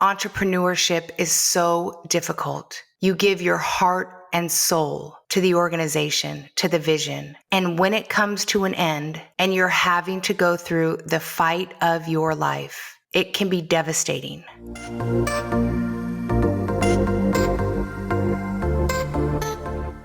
Entrepreneurship is so difficult. You give your heart and soul to the organization, to the vision. And when it comes to an end and you're having to go through the fight of your life, it can be devastating.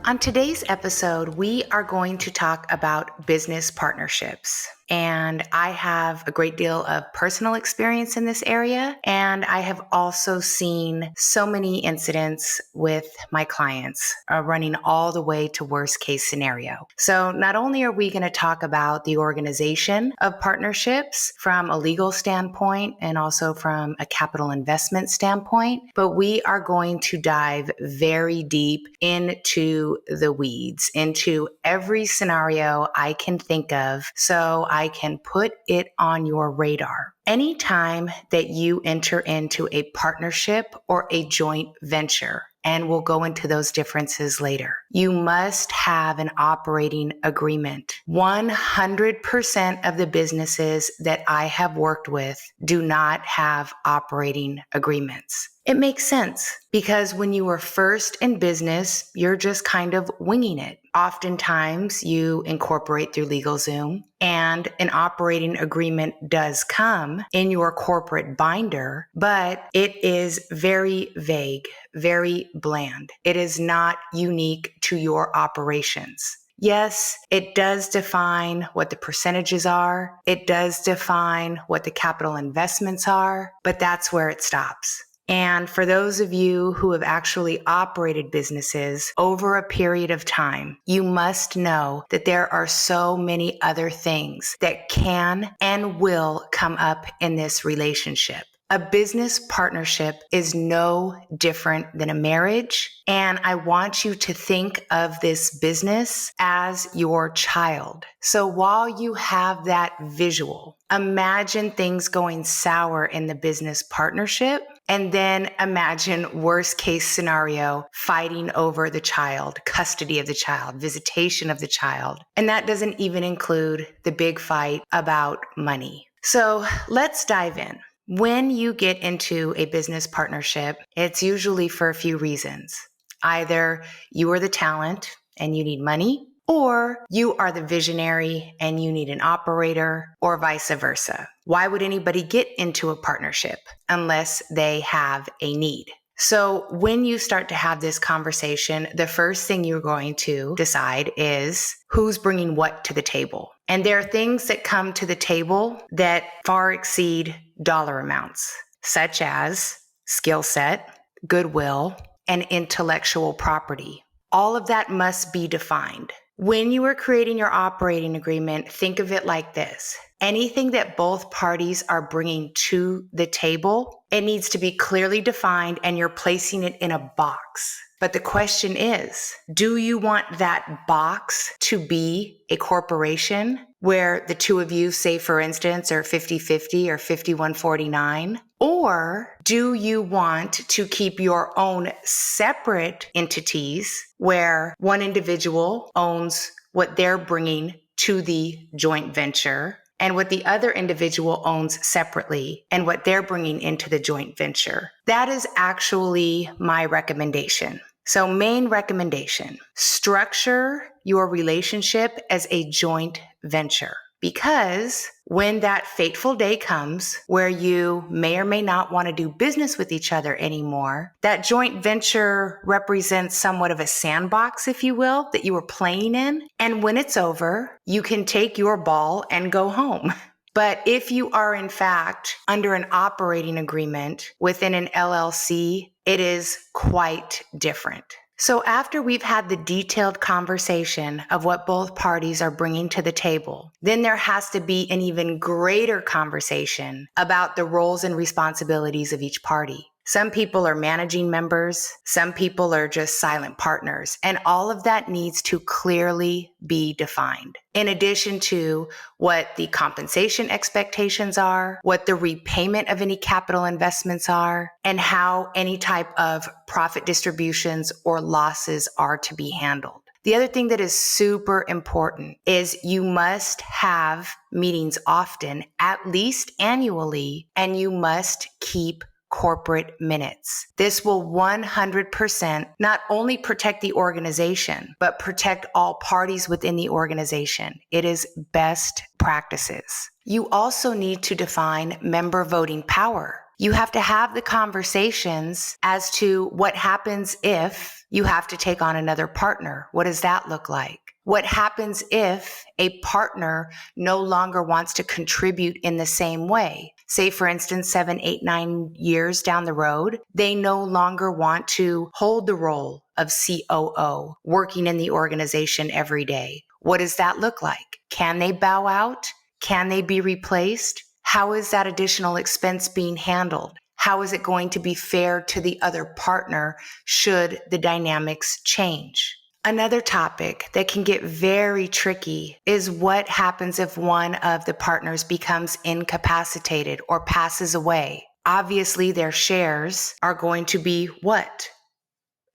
On today's episode, we are going to talk about business partnerships. And I have a great deal of personal experience in this area. And I have also seen so many incidents with my clients running all the way to worst case scenario. So not only are we going to talk about the organization of partnerships from a legal standpoint and also from a capital investment standpoint, but we are going to dive very deep into the weeds, into every scenario I can think of so I can put it on your radar. Anytime that you enter into a partnership or a joint venture, and we'll go into those differences later, you must have an operating agreement. 100% of the businesses that I have worked with do not have operating agreements. It makes sense because when you are first in business, you're just kind of winging it. Oftentimes you incorporate through LegalZoom, and an operating agreement does come in your corporate binder, but it is very vague, very bland. It is not unique to your operations. Yes, it does define what the percentages are. It does define what the capital investments are, but that's where it stops. And for those of you who have actually operated businesses over a period of time, you must know that there are so many other things that can and will come up in this relationship. A business partnership is no different than a marriage, and I want you to think of this business as your child. So while you have that visual, imagine things going sour in the business partnership, and then imagine worst case scenario, fighting over the child, custody of the child, visitation of the child. And that doesn't even include the big fight about money. So let's dive in. When you get into a business partnership, it's usually for a few reasons. Either you are the talent and you need money, or you are the visionary and you need an operator, or vice versa. Why would anybody get into a partnership unless they have a need? So when you start to have this conversation, the first thing you're going to decide is who's bringing what to the table. And there are things that come to the table that far exceed dollar amounts, such as skill set, goodwill, and intellectual property. All of that must be defined. When you are creating your operating agreement, think of it like this. Anything that both parties are bringing to the table, it needs to be clearly defined and you're placing it in a box. But the question is, do you want that box to be a corporation where the two of you, say for instance, are 50-50 or 51-49? Or do you want to keep your own separate entities where one individual owns what they're bringing to the joint venture and what the other individual owns separately and what they're bringing into the joint venture? That is actually my recommendation. So main recommendation, structure your relationship as a joint venture. Because when that fateful day comes where you may or may not want to do business with each other anymore, that joint venture represents somewhat of a sandbox, if you will, that you were playing in. And when it's over, you can take your ball and go home. But if you are in fact under an operating agreement within an LLC, it is quite different. So after we've had the detailed conversation of what both parties are bringing to the table, then there has to be an even greater conversation about the roles and responsibilities of each party. Some people are managing members, some people are just silent partners, and all of that needs to clearly be defined. In addition to what the compensation expectations are, what the repayment of any capital investments are, and how any type of profit distributions or losses are to be handled. The other thing that is super important is you must have meetings often, at least annually, and you must keep corporate minutes. This will 100% not only protect the organization, but protect all parties within the organization. It is best practices. You also need to define member voting power. You have to have the conversations as to what happens if you have to take on another partner. What does that look like? What happens if a partner no longer wants to contribute in the same way? Say, for instance, 7, 8, 9 years down the road, they no longer want to hold the role of COO, working in the organization every day. What does that look like? Can they bow out? Can they be replaced? How is that additional expense being handled? How is it going to be fair to the other partner should the dynamics change? Another topic that can get very tricky is what happens if one of the partners becomes incapacitated or passes away. Obviously, their shares are going to be what?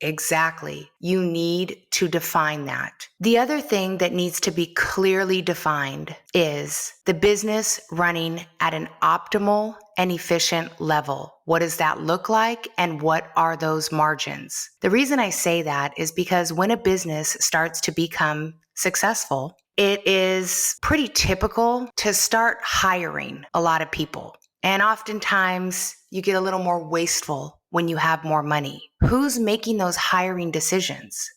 Exactly. You need to define that. The other thing that needs to be clearly defined is the business running at an optimal and efficient level. What does that look like, and what are those margins? The reason I say that is because when a business starts to become successful, it is pretty typical to start hiring a lot of people. And oftentimes you get a little more wasteful when you have more money. Who's making those hiring decisions?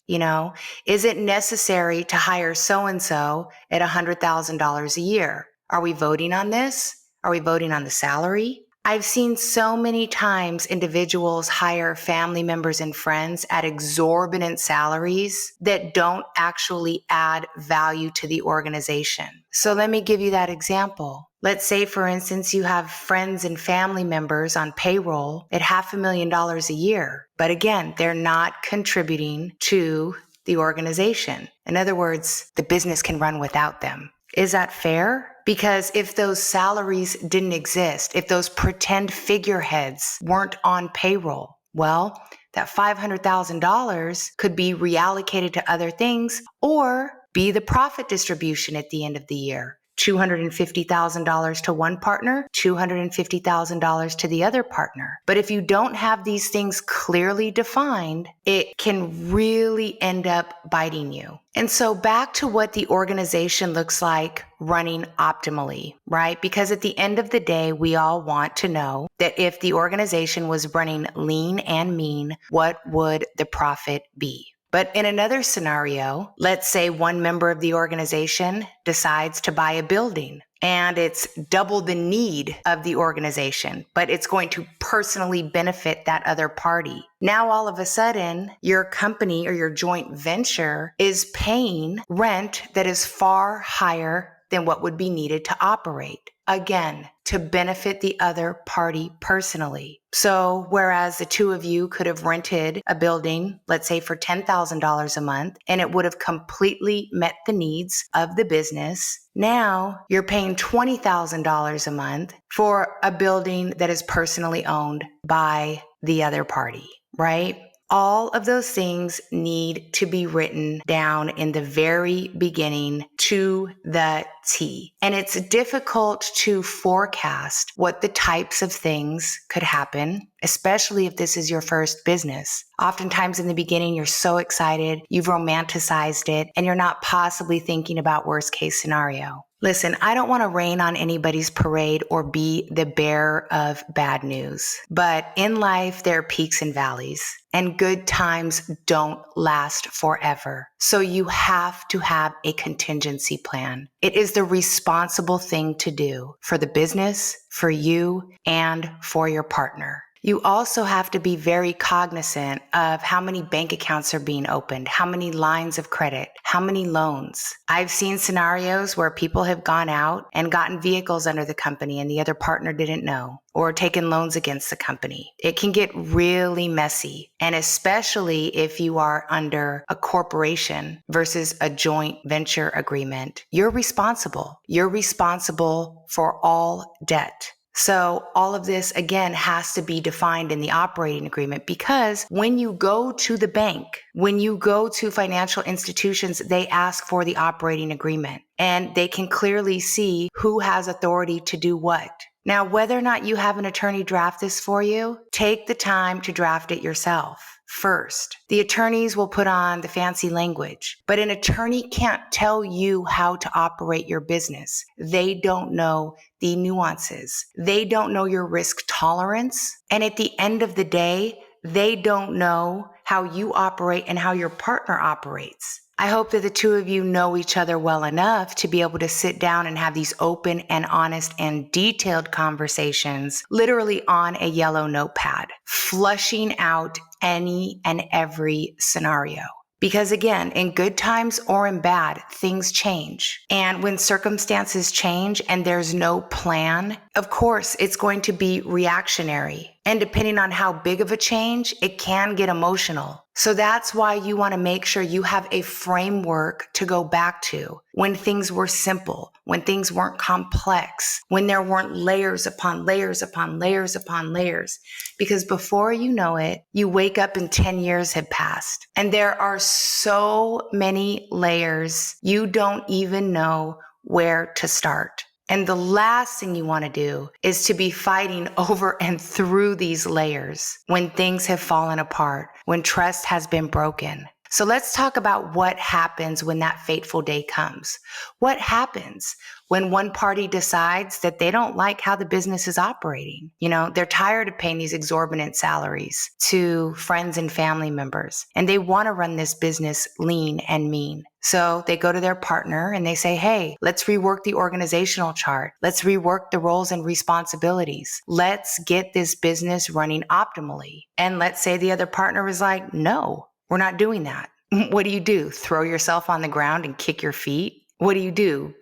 Is it necessary to hire so-and-so at $100,000 a year? Are we voting on this? Are we voting on the salary? I've seen so many times individuals hire family members and friends at exorbitant salaries that don't actually add value to the organization. So let me give you that example. Let's say, for instance, you have friends and family members on payroll at $500,000 a year. But again, they're not contributing to the organization. In other words, the business can run without them. Is that fair? Because if those salaries didn't exist, if those pretend figureheads weren't on payroll, well, that $500,000 could be reallocated to other things or be the profit distribution at the end of the year. $250,000 to one partner, $250,000 to the other partner. But if you don't have these things clearly defined, it can really end up biting you. And so back to what the organization looks like running optimally, right? Because at the end of the day, we all want to know that if the organization was running lean and mean, what would the profit be? But in another scenario, let's say one member of the organization decides to buy a building and it's double the need of the organization, but it's going to personally benefit that other party. Now, all of a sudden, your company or your joint venture is paying rent that is far higher than what would be needed to operate. Again, to benefit the other party personally. So whereas the two of you could have rented a building, let's say for $10,000 a month, and it would have completely met the needs of the business, now you're paying $20,000 a month for a building that is personally owned by the other party, right? All of those things need to be written down in the very beginning to the T. And it's difficult to forecast what the types of things could happen, especially if this is your first business. Oftentimes in the beginning, you're so excited, you've romanticized it, and you're not possibly thinking about worst case scenario. Listen, I don't want to rain on anybody's parade or be the bearer of bad news, but in life, there are peaks and valleys, and good times don't last forever. So you have to have a contingency plan. It is the responsible thing to do for the business, for you, and for your partner. You also have to be very cognizant of how many bank accounts are being opened, how many lines of credit, how many loans. I've seen scenarios where people have gone out and gotten vehicles under the company and the other partner didn't know, or taken loans against the company. It can get really messy, and especially if you are under a corporation versus a joint venture agreement. You're responsible. You're responsible for all debt. So all of this, again, has to be defined in the operating agreement, because when you go to the bank, when you go to financial institutions, they ask for the operating agreement and they can clearly see who has authority to do what. Now, whether or not you have an attorney draft this for you, take the time to draft it yourself. First, the attorneys will put on the fancy language, but an attorney can't tell you how to operate your business. They don't know the nuances. They don't know your risk tolerance. And at the end of the day, they don't know how you operate and how your partner operates. I hope that the two of you know each other well enough to be able to sit down and have these open and honest and detailed conversations, literally on a yellow notepad, flushing out any and every scenario. Because again, in good times or in bad, things change. And when circumstances change and there's no plan, of course, it's going to be reactionary. And depending on how big of a change, it can get emotional. So that's why you want to make sure you have a framework to go back to when things were simple, when things weren't complex, when there weren't layers upon layers upon layers upon layers. Because before you know it, you wake up and 10 years have passed. And there are so many layers, you don't even know where to start. And the last thing you want to do is to be fighting over and through these layers when things have fallen apart, when trust has been broken. So let's talk about what happens when that fateful day comes. What happens when one party decides that they don't like how the business is operating? You know, they're tired of paying these exorbitant salaries to friends and family members, and they want to run this business lean and mean. So they go to their partner and they say, hey, let's rework the organizational chart. Let's rework the roles and responsibilities. Let's get this business running optimally. And let's say the other partner is like, no, we're not doing that. What do? Throw yourself on the ground and kick your feet? What do?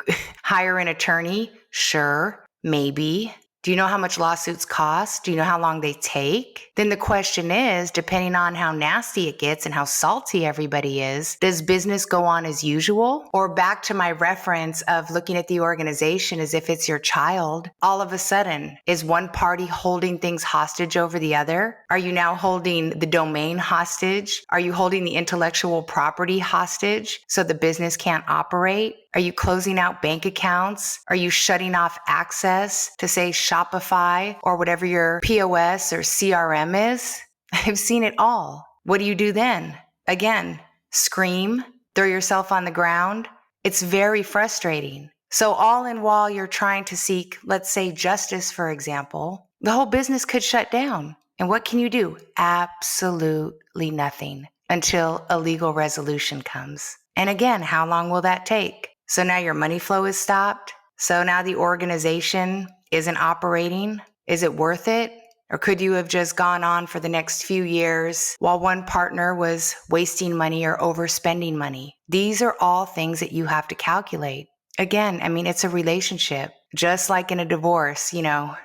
Hire an attorney? Sure, maybe. Do you know how much lawsuits cost? Do you know how long they take? Then the question is, depending on how nasty it gets and how salty everybody is, does business go on as usual? Or back to my reference of looking at the organization as if it's your child, all of a sudden, is one party holding things hostage over the other? Are you now holding the domain hostage? Are you holding the intellectual property hostage so the business can't operate? Are you closing out bank accounts? Are you shutting off access to, say, Shopify or whatever your POS or CRM is? I've seen it all. What do you do then? Again, scream, throw yourself on the ground. It's very frustrating. So all in while you're trying to seek, let's say, justice, for example, the whole business could shut down. And what can you do? Absolutely nothing until a legal resolution comes. And again, how long will that take? So now your money flow is stopped. So now the organization isn't operating. Is it worth it? Or could you have just gone on for the next few years while one partner was wasting money or overspending money? These are all things that you have to calculate. Again, I mean, it's a relationship. Just like in a divorce,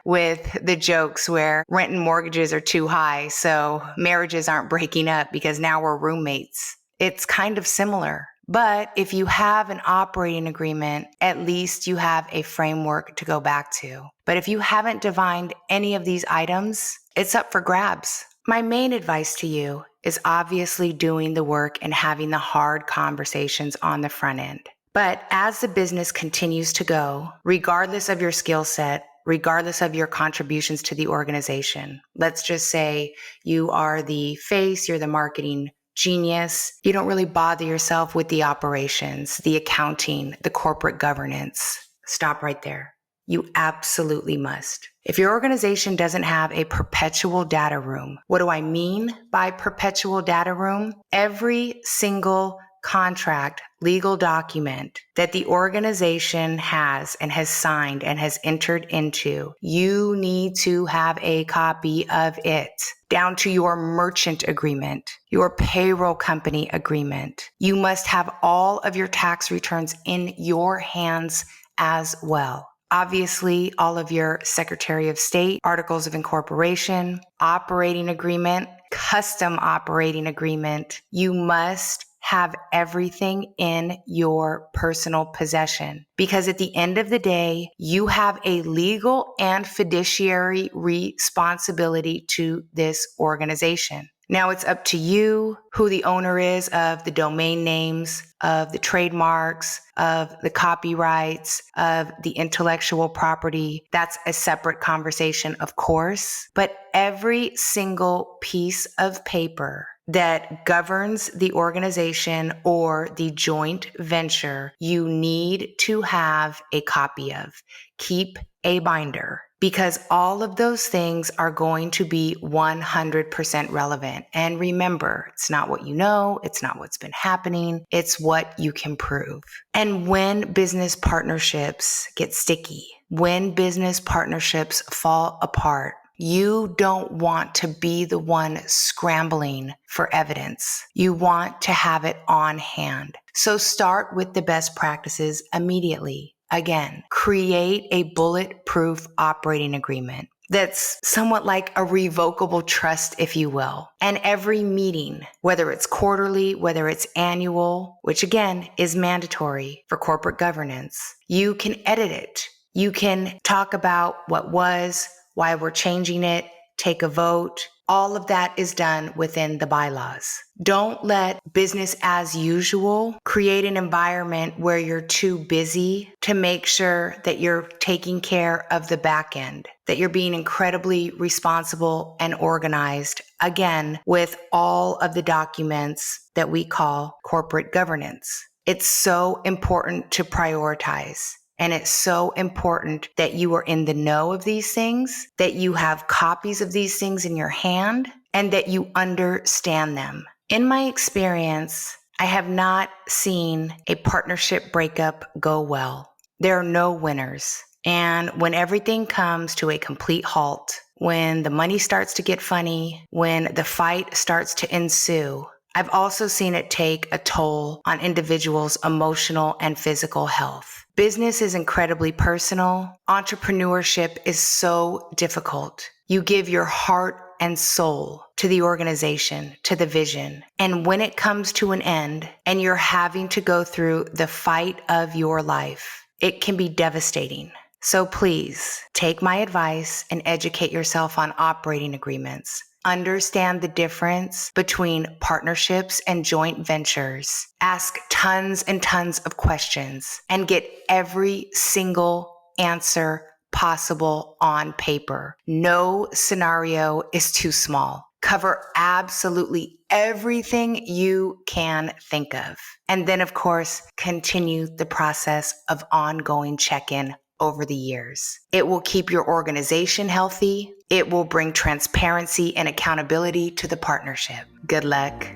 with the jokes where rent and mortgages are too high, so marriages aren't breaking up because now we're roommates. It's kind of similar. But if you have an operating agreement, at least you have a framework to go back to. But if you haven't defined any of these items, it's up for grabs. My main advice to you is obviously doing the work and having the hard conversations on the front end. But as the business continues to go, regardless of your skill set, regardless of your contributions to the organization, let's just say you are the face, you're the marketing genius. You don't really bother yourself with the operations, the accounting, the corporate governance. Stop right there. You absolutely must. If your organization doesn't have a perpetual data room, what do I mean by perpetual data room? Every single contract, legal document that the organization has and has signed and has entered into, you need to have a copy of it, down to your merchant agreement, your payroll company agreement. You must have all of your tax returns in your hands as well. Obviously, all of your Secretary of State, articles of incorporation, operating agreement, custom operating agreement. You must have everything in your personal possession, because at the end of the day, you have a legal and fiduciary responsibility to this organization. Now it's up to you who the owner is of the domain names, of the trademarks, of the copyrights, of the intellectual property. That's a separate conversation, of course. But every single piece of paper that governs the organization or the joint venture, you need to have a copy of. Keep a binder, because all of those things are going to be 100% relevant. And remember, it's not what you know, it's not what's been happening, it's what you can prove. And when business partnerships get sticky, when business partnerships fall apart, you don't want to be the one scrambling for evidence. You want to have it on hand. So start with the best practices immediately. Again, create a bulletproof operating agreement that's somewhat like a revocable trust, if you will. And every meeting, whether it's quarterly, whether it's annual, which again is mandatory for corporate governance, you can edit it. You can talk about what was, why we're changing it, take a vote. All of that is done within the bylaws. Don't let business as usual create an environment where you're too busy to make sure that you're taking care of the back end, that you're being incredibly responsible and organized, again, with all of the documents that we call corporate governance. It's so important to prioritize. And it's so important that you are in the know of these things, that you have copies of these things in your hand, and that you understand them. In my experience, I have not seen a partnership breakup go well. There are no winners. And when everything comes to a complete halt, when the money starts to get funny, when the fight starts to ensue, I've also seen it take a toll on individuals' emotional and physical health. Business is incredibly personal. Entrepreneurship is so difficult. You give your heart and soul to the organization, to the vision. And when it comes to an end and you're having to go through the fight of your life, it can be devastating. So please take my advice and educate yourself on operating agreements. Understand the difference between partnerships and joint ventures. Ask tons and tons of questions and get every single answer possible on paper. No scenario is too small. Cover absolutely everything you can think of. And then, of course, continue the process of ongoing check-in over the years. It will keep your organization healthy. It will bring transparency and accountability to the partnership. Good luck.